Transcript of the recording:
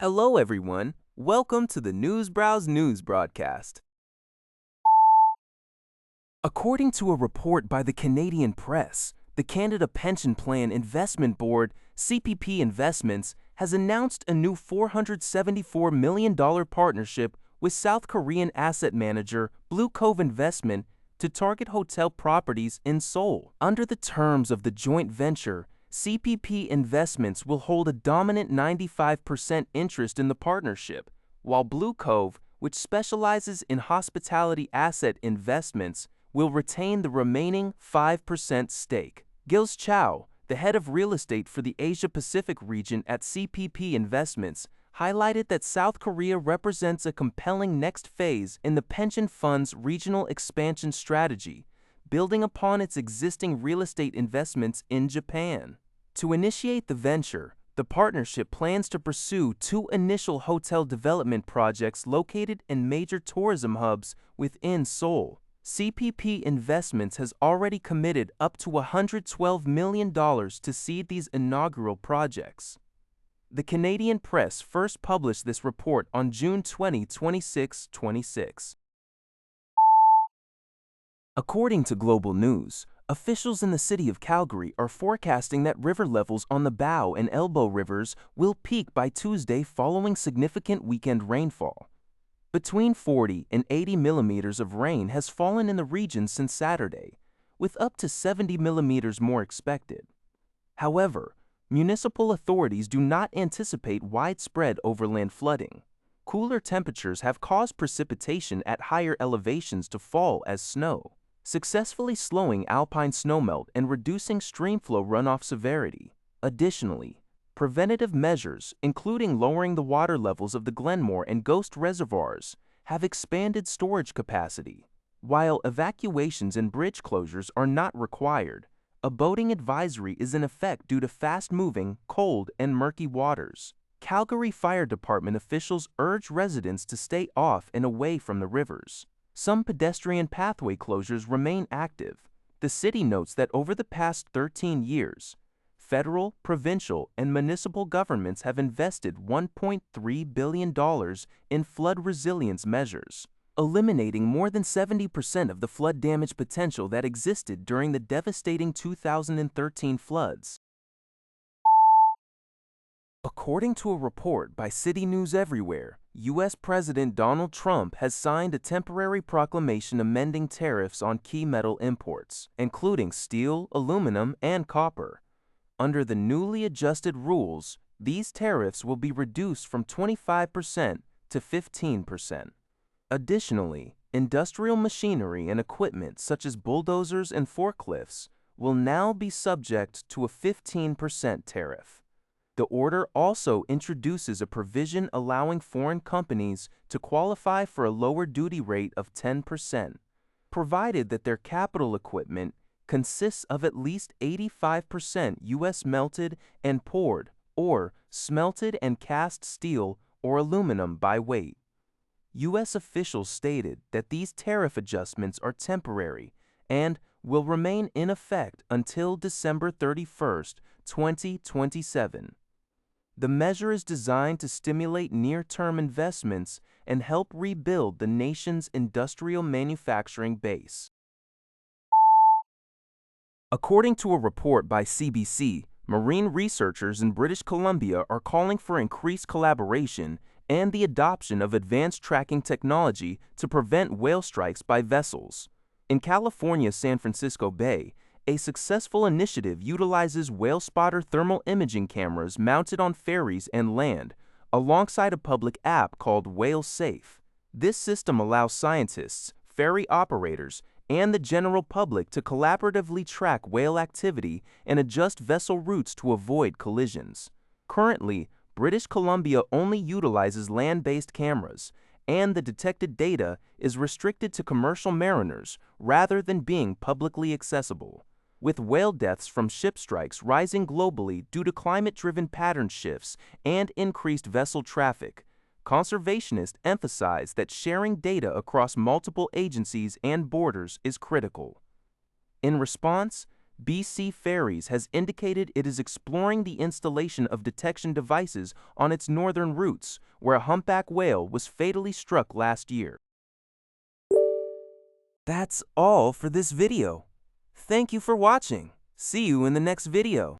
Hello, everyone. Welcome to the Newsbrowse News broadcast. According to a report by the Canadian Press, the Canada Pension Plan Investment Board, CPP Investments, has announced a new $474 million partnership with South Korean asset manager BlueCove Investment to target hotel properties in Seoul. Under the terms of the joint venture, CPP Investments will hold a dominant 95% interest in the partnership, while BlueCove, which specializes in hospitality asset investments, will retain the remaining 5% stake. Gils Chow, the head of real estate for the Asia-Pacific region at CPP Investments, highlighted that South Korea represents a compelling next phase in the pension fund's regional expansion strategy, building upon its existing real estate investments in Japan. To initiate the venture, the partnership plans to pursue two initial hotel development projects located in major tourism hubs within Seoul. CPP Investments has already committed up to $112 million to seed these inaugural projects. The Canadian Press first published this report on June 20, 2026. According to Global News, officials in the city of Calgary are forecasting that river levels on the Bow and Elbow rivers will peak by Tuesday following significant weekend rainfall. Between 40 and 80 millimeters of rain has fallen in the region since Saturday, with up to 70 millimeters more expected. However, municipal authorities do not anticipate widespread overland flooding. Cooler temperatures have caused precipitation at higher elevations to fall as snow, successfully slowing alpine snowmelt and reducing streamflow runoff severity. Additionally, preventative measures, including lowering the water levels of the Glenmore and Ghost reservoirs, have expanded storage capacity. While evacuations and bridge closures are not required, a boating advisory is in effect due to fast-moving, cold, and murky waters. Calgary Fire Department officials urge residents to stay off and away from the rivers. Some pedestrian pathway closures remain active. The city notes that over the past 13 years, federal, provincial, and municipal governments have invested $1.3 billion in flood resilience measures, eliminating more than 70% of the flood damage potential that existed during the devastating 2013 floods. According to a report by City News Everywhere, U.S. President Donald Trump has signed a temporary proclamation amending tariffs on key metal imports, including steel, aluminum, and copper. Under the newly adjusted rules, these tariffs will be reduced from 25% to 15%. Additionally, industrial machinery and equipment such as bulldozers and forklifts will now be subject to a 15% tariff. The order also introduces a provision allowing foreign companies to qualify for a lower duty rate of 10%, provided that their capital equipment consists of at least 85% U.S. melted and poured or smelted and cast steel or aluminum by weight. U.S. officials stated that these tariff adjustments are temporary and will remain in effect until December 31, 2027. The measure is designed to stimulate near-term investments and help rebuild the nation's industrial manufacturing base. According to a report by CBC, marine researchers in British Columbia are calling for increased collaboration and the adoption of advanced tracking technology to prevent whale strikes by vessels. In California's San Francisco Bay, a successful initiative utilizes whale spotter thermal imaging cameras mounted on ferries and land, alongside a public app called Whale Safe. This system allows scientists, ferry operators, and the general public to collaboratively track whale activity and adjust vessel routes to avoid collisions. Currently, British Columbia only utilizes land-based cameras, and the detected data is restricted to commercial mariners rather than being publicly accessible. With whale deaths from ship strikes rising globally due to climate-driven pattern shifts and increased vessel traffic, conservationists emphasize that sharing data across multiple agencies and borders is critical. In response, BC Ferries has indicated it is exploring the installation of detection devices on its northern routes, where a humpback whale was fatally struck last year. That's all for this video. Thank you for watching. See you in the next video.